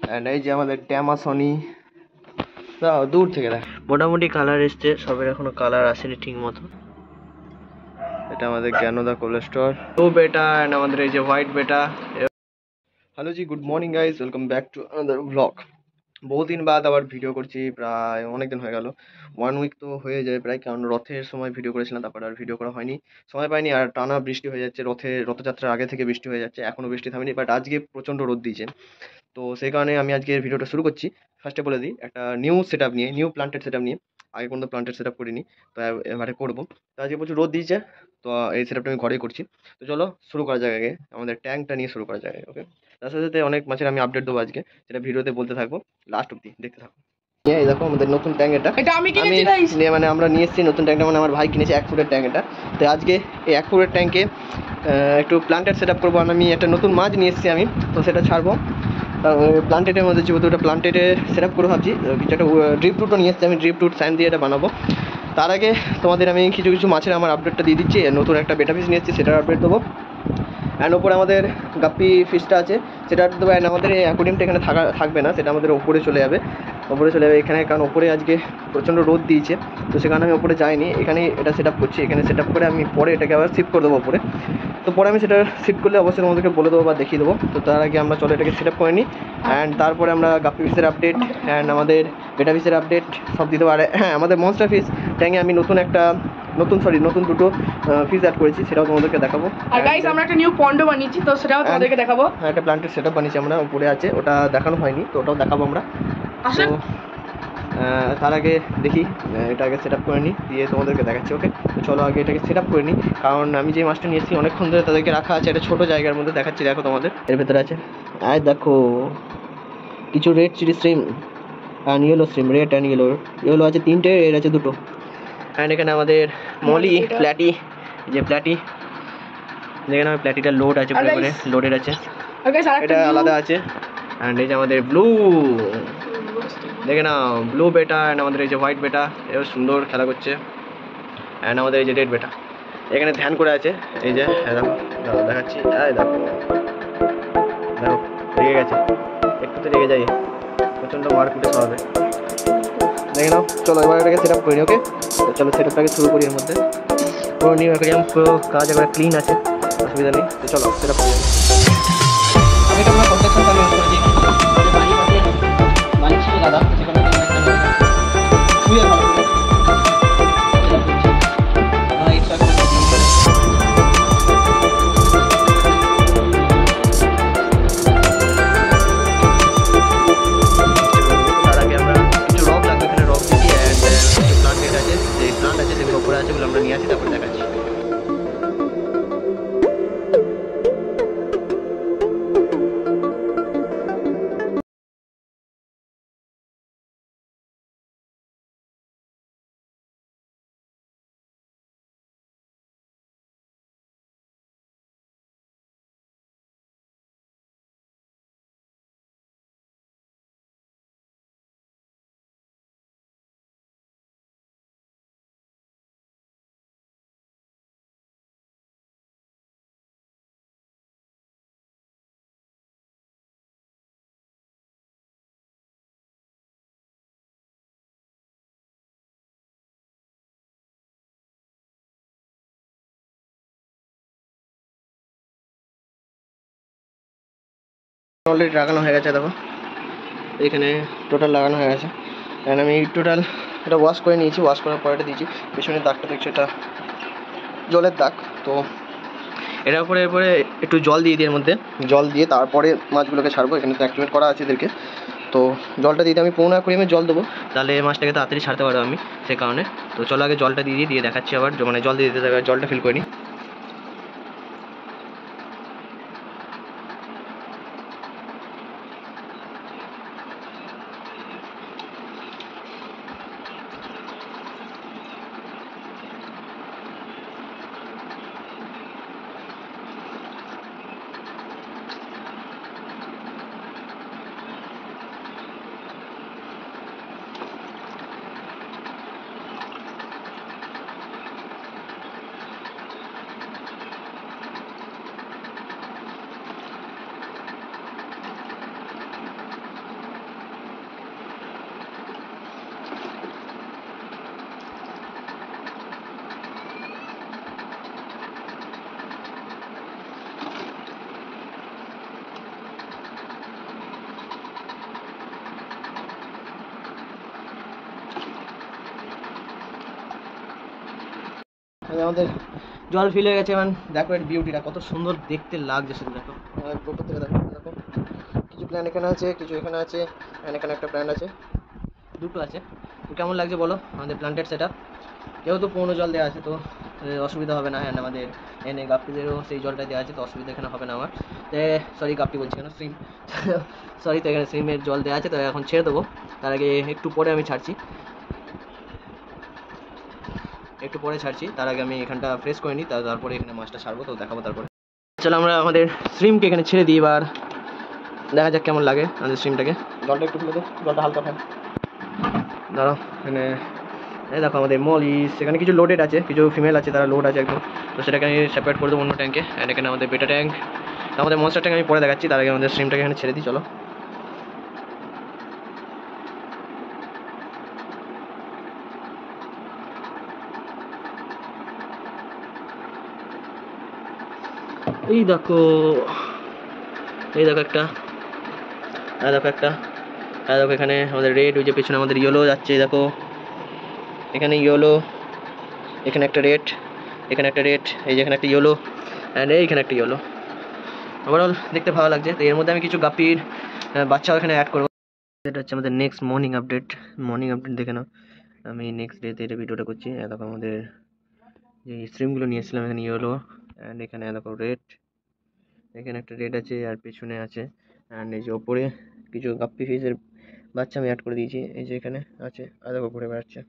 And এই যে আমাদের ট্যামাসনি দূর থেকে দেখ মোটামুটি কালার এসছে, সবের এখনো কালার আসেনি ঠিক মতো। এটা আমাদের জ্ঞানদা কোলেস্টোর ব্লু বেটা অ্যান্ড আমাদের এই যে হোয়াইট বেটা। Hello G, good morning guys, welcome back to another blog. বহুদিন বাদ আবার ভিডিও করছি, প্রায় অনেক দিন হয়ে গেল, 1 উইক তো হয়ে যায় প্রায়, কারণ রথের সময় ভিডিও করেছিলাম, তারপর আর ভিডিও করা হয়নি, সময় পাইনি। আর টানা বৃষ্টি হয়ে যাচ্ছে, রথযাত্রার আগে থেকে বৃষ্টি হয়ে যাচ্ছে, এখনও বৃষ্টি থামেনি, বাট আজকে প্রচণ্ড রোদ দিয়েছে। তো সেই কারণে আমি আজকে ভিডিওটা শুরু করছি। ফার্স্টে বলে দিই, একটা নিউ সেট আপ নিয়ে, নিউ প্লান্টেড সেট আপ নিয়ে। আগে কোনো প্লান্টেড সেট আপ করিনি, তো এবারে করবো। তো আজকে প্রচুর রোদ দিয়েছে, তো এই সেট আপটা আমি ঘরেই করছি। তো চলো শুরু করা যাক, আগে আমাদের ট্যাঙ্কটা নিয়ে শুরু করা যায়। ওকে, তার সাথে সাথে অনেক মাছের আমি আপডেট দেবো আজকে, যেটা ভিডিওতে বলতে থাকবো, লাস্ট অব্দি দেখতে থাকবো। এই দেখো আমাদের নতুন ট্যাঙ্ক, এটা আমি নিয়ে মানে আমরা নিয়ে এসেছি নতুন ট্যাঙ্কটা, মানে আমার ভাই কিনেছে 1 ফুটের ট্যাঙ্ক এটা। তো আজকে এই 1 ফুটের ট্যাঙ্কে একটু প্লান্টেড সেট আপ করবো। আমি একটা নতুন মাছ নিয়ে এসেছি আমি, তো সেটা ছাড়বো প্লান্টেটের মধ্যে, যেহেতু ওটা প্লান্টেটে সেট আপ করে ভাবছি। কিছু একটা ড্রিপ রুটও নিয়ে এসেছি আমি, ড্রিপ রুট সাইন দিয়ে এটা বানাবো। তার আগে তোমাদের আমি কিছু কিছু মাছের আমার আপডেটটা দিয়ে দিচ্ছি। নতুন একটা বেটা ফিশ নিয়ে এসেছি, সেটার আপডেট দেবো। অ্যান্ড ওপরে আমাদের গাপ্পি ফিশটা আছে, সেটা দেবো। অ্যান্ড আমাদের এই অ্যাকোয়ারিয়ামটা এখানে থাকবে না, সেটা আমাদের ওপরে চলে যাবে, এখানে, কারণ ওপরে আজকে প্রচণ্ড রোদ দিয়েছে, তো সেখানে আমি ওপরে যাইনি, এখানেই এটা সেট আপ করছি। এখানে সেট আপ করে আমি পরে এটাকে আবার শিফট করে দেবো ওপরে। তো পরে আমি সেটা শিফট করলে অবশ্যই তোমাদেরকে বলে দেবো বা দেখিয়ে দেবো। তো তার আগে আমরা চলো এটাকে সেট আপ করে নিই, অ্যান্ড তারপরে আমরা গাপ্পি ফিশের আপডেট অ্যান্ড আমাদের বেটা ফিশের আপডেট সব দিতে পারে। হ্যাঁ, আমাদের মনস্টার ফিশ ট্যাঙ্কে আমি নতুন দুটো ফিশ অ্যাড করেছি, সেটাও তোমাদেরকে দেখাবো। আর গাইস আমরা একটা নিউ পন্ড বানিয়েছি, তো সেটাও তোমাদেরকে দেখাবো। হ্যাঁ, একটা প্লান্টের সেটআপ বানিয়েছি আমরা, উপরে আছে, ওটা দেখানো হয়নি, তো ওটাও দেখাবো আমরা। তো তার আগে দেখি এটা আগে সেট আপ করে নিই, দিয়ে তোমাদেরকে দেখাচ্ছি। ওকে, তো চলো আগে এটাকে সেট আপ করে নিই, কারণ আমি যে মাছটা নিয়েছি অনেকক্ষণ ধরে তাদেরকে রাখা আছে একটা ছোটো জায়গার মধ্যে। দেখাচ্ছি, দেখো তোমাদের এর ভেতরে আছে, আর দেখো কিছু red chilli stream and yellow stream, red and yellow আছে 3টে, এর আছে 2টো। অ্যান্ড এখানে আমাদের মলি প্ল্যাটি, যে প্ল্যাটি, যেখানে আমার প্ল্যাটিটা লোড আছে, পুরো লোডেড আছে, এটা আলাদা আছে। অ্যান্ড এই যে আমাদের ব্লু, দেখে নাও ব্লু বেটা, অ্যান্ড আমাদের এই যে হোয়াইট বেটা, এও সুন্দর খেলা করছে। অ্যান্ড আমাদের এই যে রেড বেটা এখানে ধ্যান করে আছে, এই যে দেখো, দেখাচ্ছি, দেখো রেগে গেছে, একটু তো রেগে যাই, প্রচণ্ড মারপিটে স্বভাবে, দেখে নাও। চলো এবার এটাকে সেট আপ করি। ওকে, চলো সেট আপটাকে শুরু করি। এর মধ্যে পুরো নিউ অ্যাকোয়ারিয়াম, পুরো কাজ একবার ক্লিন আছে, অসুবিধা নেই। তো চলো সেট আপ করি। আমি তো আমার কনস্ট্রাকশনটা আমি করেছি, বাড়ির পাশে বানিয়েছিল দাদা, সেখানে শুয়ে ভালো করে আমরা নিয়ে আসি, তারপরে দেখাচ্ছি। অলরেডি লাগানো হয়ে গেছে, দেখো এখানে টোটাল লাগানো হয়ে গেছে। অ্যান্ড আমি টোটাল এটা ওয়াশ করে নিয়েছি, ওয়াশ করার পরে এটা দিয়েছি। পেছনের দাগটা দেখছি, এটা জলের দাগ। তো এটার উপরে এরপরে একটু জল দিয়ে দিই, এর মধ্যে জল দিয়ে তারপরে মাছগুলোকে ছাড়বো। এখানে তো অ্যাক্টিভেট করা আছে এদেরকে, তো জলটা দিতে আমি 1.5 অ্যাকোয়ারিয়ামে জল দেবো, তাহলে মাছটাকে তাড়াতাড়ি ছাড়তে পারবো আমি, সেই কারণে। তো চলো আগে জলটা দিয়ে দেখাচ্ছি আবার, মানে জল দিয়ে দিতে জলটা ফিল করে নিই। আমাদের জল ফিল হয়ে গেছে। এখন দেখো এর বিউটিটা কত সুন্দর দেখতে লাগছে, শুধু দেখো উপর থেকে দেখো দেখো কিছু প্ল্যান এখানে আছে, কিছু এখানে আছে, এখানে একটা প্ল্যান আছে, দুটো আছে। তো কেমন লাগছে বলো আমাদের প্ল্যান্টেড সেট আপ? যেহেতু পৌনো জল দেওয়া আছে তো অসুবিধা হবে না। হ্যাঁ আমাদের এনে গাপ্পিদেরও সেই জলটা দেওয়া আছে, তো অসুবিধা এখানে হবে না আমার। সরি গাপ্পি বলছি কেন, স্ট্রিম সরি। তো এখানে স্ট্রিমের জল দেওয়া আছে, তো এখন ছেড়ে দেবো। তার আগে একটু পরে আমি ছাড়ছি, তার আগে আমি এখানটা ফ্রেশ করে নিই, তারপরে এখানে মাছটা ছাড়বো, তো দেখাবো তারপরে। চলো আমরা আমাদের স্ট্রিমকে এখানে ছেড়ে দিই, এবার দেখা যাক কেমন লাগে আমাদের স্ট্রিমটাকে। জলটা একটু খুলে দে, জলটা হালকা ফেল। দাঁড়াও, এখানে এই দেখো আমাদের মলিস, এখানে কিছু লোডেড আছে, কিছু ফিমেল আছে, তারা লোড আছে একদম। তো সেটাকে আমি সেপারেট করে দেবো অন্য ট্যাঙ্কে। অ্যান্ড এখানে আমাদের বেটা ট্যাঙ্ক, আমাদের মনস্টার ট্যাঙ্ক আমি পরে দেখাচ্ছি। তার আগে আমাদের স্ট্রিমটাকে এখানে ছেড়ে দিই, চলো। এই দেখো, এই দেখো একটা, এই দেখো একটা, এই দেখো এখানে আমাদের রেড, ওই যে পেছনে আমাদের ইয়েলো যাচ্ছে, দেখো এখানে ইয়েলো, এখানে একটা রেড, এখানে একটা রেড, এই যে এখানে একটা ইয়েলো, অ্যান্ড এইখানে একটা ইয়েলো। ওভারঅল দেখতে ভালো লাগছে। তো এর মধ্যে আমি কিছু গাপ্পির বাচ্চাও এখানে অ্যাড করবো। এটা হচ্ছে আমাদের নেক্সট মর্নিং আপডেট। দেখে নাও, আমি নেক্সট ডেতে এটা ভিডিওটা করছি। দেখো আমাদের যে স্ট্রিমগুলো নিয়ে এসেছিলাম, এখানে ইয়েলো, অ্যান্ড এখানে দেখো রেড, এখানে একটা রেড আছে আর পেছনে আছে, অ্যান্ড এই যে ওপরে কিছু গাপ্পি ফিশের বাচ্চা আমি অ্যাড করে দিয়েছি, এই যে এখানে আছে, আর দেখো ঘুরে বেড়াচ্ছে।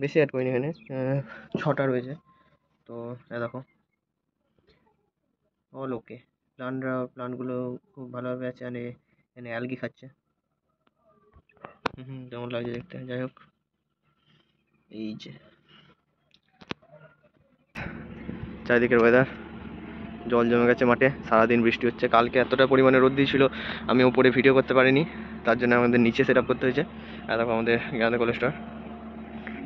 বেশি অ্যাড করিনি, এখানে 6টা রয়েছে। তো দেখো অল ওকে, প্লান্টগুলো খুব ভালোভাবে আছে, আর এখানে অ্যালগি খাচ্ছে। কেমন লাগছে দেখতে। যাই হোক, এই যে চারিদিকের ওয়েদার, জল জমে গেছে মাঠে, সারাদিন বৃষ্টি হচ্ছে। কালকে এতটা পরিমাণে রোদ দিয়েছিল, আমি উপরে ভিডিও করতে পারিনি, তার জন্য আমাদের নিচে সেট আপ করতে হয়েছে। আর দেখো আমাদের গ্রান্দা কোলেস্টর,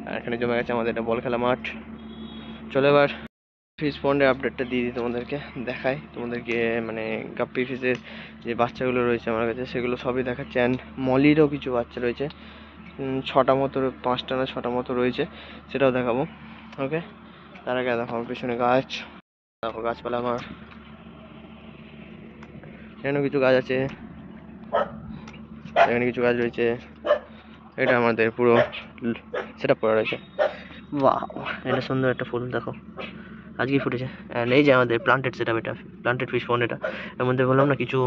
আর এখানে জমে গেছে আমাদের একটা বল খেলা মাঠ। চলো এবার ফিশ পন্ডের আপডেটটা দিয়ে দিই তোমাদেরকে, দেখাই তোমাদেরকে, মানে গাপ্পি ফিশের যে বাচ্চাগুলো রয়েছে আমার কাছে সেগুলো সবই দেখাচ্ছে। অ্যান্ড মলিরও কিছু বাচ্চা রয়েছে, 6টা মতো, 5টা না 6টা মতো রয়েছে, সেটাও দেখাবো। ওকে, তার আগে দেখো আমার পেছনে গাছ, দেখো গাছপালা আমার, এখানেও কিছু গাছ আছে, এখানে কিছু গাছ রয়েছে। এটা আমাদের পুরো সেট আপ করা রয়েছে। বাহ, এটা সুন্দর একটা ফুল দেখো, আজকেই ফুটেছে। অ্যান্ড এই যে আমাদের প্লান্টেড সেট আপ, এটা প্লান্টেড ফিশ পন্ড। এটা এর মধ্যে বললাম না কিছু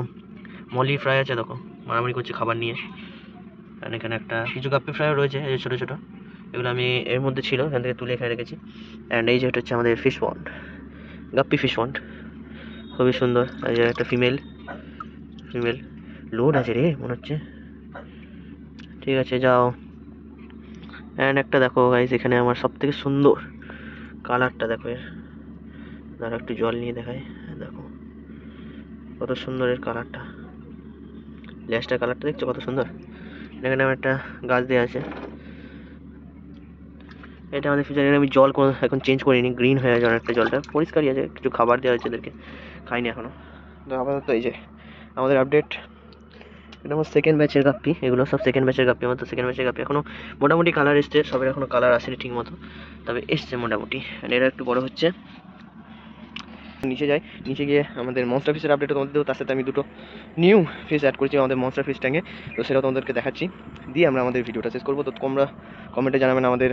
মলি ফ্রাই আছে, দেখো মারামারি করছে খাবার নিয়ে। অ্যান্ড এখানে একটা কিছু গাপ্পি ফ্রাইও রয়েছে, এই যে ছোটো ছোটো, এগুলো আমি এর মধ্যে ছিল, এখান থেকে তুলে এখানে রেখেছি। অ্যান্ড এই যে এটা হচ্ছে আমাদের ফিশ পন্ড, গাপ্পি ফিশ পন্ড, খুবই সুন্দর। এই যে একটা ফিমেল লোড আছে রে মনে হচ্ছে, ঠিক আছে যাও। অ্যান্ড একটা দেখো গাইস, এখানে আমার সব থেকে সুন্দর কালারটা দেখো এর, আর একটু জল নিয়ে দেখায়, দেখো কত সুন্দর এর কালারটা, ল্যাসটার কালারটা দেখছো কত সুন্দর। এখানে আমার একটা গাছ দেওয়া আছে, এটা আমাদের ফিচার। আমি জল কোনো এখন চেঞ্জ করিনি, গ্রিন হয়ে আছে অনেকটা, জলটা পরিষ্কারই আছে। কিছু খাবার দেওয়া হয়েছে এদেরকে, খাইনি এখনো। তো আপাতত এই যে আমাদের আপডেট, এটা আমার সেকেন্ড ব্যাচের গাপ্পি, এগুলো সব সেকেন্ড ব্যাচের গাপ্পি। আমার তো সেকেন্ড ব্যাচের গাপ্পি এখনো মোটামুটি কালার এসছে, সবের এখনো কালার আসেনি ঠিক মতো, তবে এসছে মোটামুটি। এরা একটু বড় হচ্ছে। নিচে যাই, নিচে গিয়ে আমাদের মনস্টার ফিশের আপডেট তোমাদের দেবো। তার সাথে আমি দুটো নিউ ফিশ অ্যাড করেছি আমাদের মনস্টার ফিশ ট্যাঙ্কে, তো সেটাও তোমাদেরকে দেখাচ্ছি, দিয়ে আমরা আমাদের ভিডিওটা শেষ করবো। তো তোমরা কমেন্টে জানাবেন আমাদের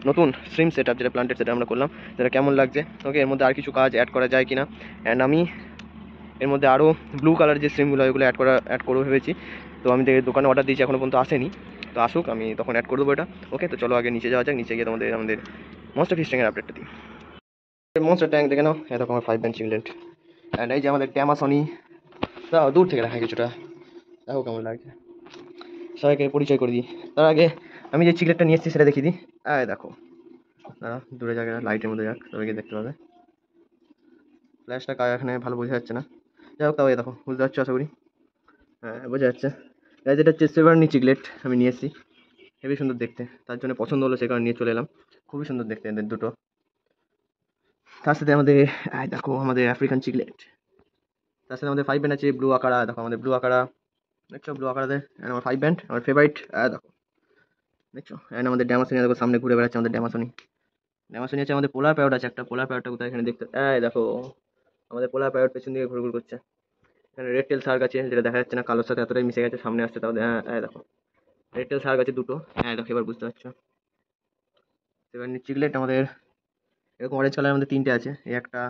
নতুন স্ট্রিম সেট আপ, যেটা প্লান্টেড সেটা আমরা করলাম, যেটা কেমন লাগছে। ওকে, এর মধ্যে আর কিছু কাজ অ্যাড করা যায় কিনা। অ্যান্ড আমি এর মধ্যে আরও ব্লু কালার যে স্ট্রিমগুলো ওইগুলো অ্যাড করবো ভেবেছি। তো আমি দোকানে অর্ডার দিয়েছি, এখনও পর্যন্ত আসেনি, তো আসুক আমি তখন অ্যাড করে দেবো এটা। ওকে, তো চলো আগে নিচে যাওয়া যাক, নিচে গিয়ে আমাদের মনস্টার ফিশ ট্যাঙ্কের আপডেটটা দিই। মনস্টার ট্যাঙ্ক দেখে নাও, এরকম আমার 5 ব্যান্ড চিলড্রেন। অ্যান্ড এই যে আমাদের ট্যামাসনি, দাও দূর থেকে দেখায় কিছুটা, দেখো কেমন লাগছে। সবাইকে পরিচয় করে দিই, তার আগে আমি যে চিকলেটটা নিয়ে এসেছি সেটা দেখিয়ে দিই। দেখো, দূরে জায়গা, লাইটের মধ্যে যাক, সবাইকে দেখতে পাবে। ফ্ল্যাশটা এখানে ভালো বোঝা যাচ্ছে না, যাই হোক, তাও দেখো বুঝতে পারছো আশা করি। হ্যাঁ বোঝা যাচ্ছে। যেটা হচ্ছে সেভারনি চিকলেট আমি নিয়ে এসেছি, হেবি সুন্দর দেখতে, তার জন্য পছন্দ হলো, সে কারণে নিয়ে চলে এলাম। খুবই সুন্দর দেখতে এদের দুটো। তার সাথে আমাদের দেখো আমাদের আফ্রিকান চিকলেট, তার সাথে আমাদের 5 ব্যান্ড আছে ব্লু আকারা, দেখো আমাদের ব্লু আকারা, দেখছো ব্লু আকারাতে। অ্যান্ড আমার 5 ব্যান্ড, আমার ফেভারিট, দেখো দেখছো। অ্যান্ড আমাদের ড্যামাসনি দেখো সামনে ঘুরে বেড়াচ্ছে আমাদের ড্যামাসনি। অ্যামাজন আছে, আমাদের পোলার প্যারট আছে একটা। পোলার প্যারটটা কোথায় এখানে দেখতে, এই দেখো আমাদের পোলার প্যারট পেছন দিকে ঘুরঘুর করছে। এখানে রেড টেল শার্ক আছে, যেটা দেখা যাচ্ছে না, কালোর সাথে এতটাই মিশে গেছে, সামনে আসছে তাও। হ্যাঁ দেখো রেড টেল শার্ক আছে দুটো। হ্যাঁ দেখো এবার বুঝতে পারছো। এবার চিকলেট আমাদের এরকম অরেঞ্জ কালার আমাদের তিনটে আছে, এই একটা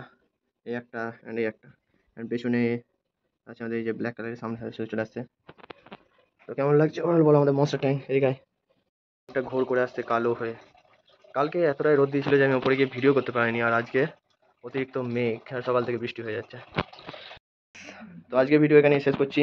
অ্যান্ড এই একটা। অ্যান্ড পেছনে আছে আমাদের এই যে ব্ল্যাক কালারের, সামনে সাথে চলে আসছে। তো কেমন লাগছে ওভারঅল বলো আমাদের মনস্টার ট্যাঙ্ক। এদিকে একটা ঘোর করে আসছে কালো হয়ে। কালকে এতটাই রোদ দিয়েছিল যে আমি ওপরে গিয়ে ভিডিও করতে পারিনি, আর আজকে অতিরিক্ত মেঘ আর সকাল থেকে বৃষ্টি হয়ে যাচ্ছে। তো আজকে ভিডিও এখানে শেষ করছি।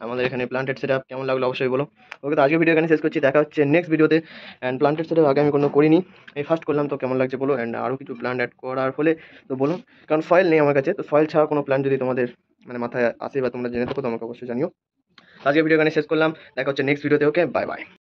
আমাদের এখানে প্লান্টেড সেটআপ কেমন লাগলো অবশ্যই বলো। ওকে, তো আজকে ভিডিও এখানে শেষ করছি, দেখা হচ্ছে নেক্সট ভিডিওতে। অ্যান্ড প্লান্টেড সেটআপ আগে আমি কোনো করিনি, এই ফার্স্ট করলাম, তো কেমন লাগছে বলো। অ্যান্ড আরও কিছু প্ল্যান্ট অ্যাড করার হলে তো বলো, কারণ ফয়েল নেই আমার কাছে। তো ফয়েল ছাড়া কোনো প্ল্যান যদি তোমাদের মানে মাথায় আসে বা তোমরা জেনে থাকো তো আমাকে অবশ্যই জানিও। তো আজকে ভিডিও এখানে শেষ করলাম, দেখা হচ্ছে নেক্সট ভিডিওতে। ওকে, বাই বাই।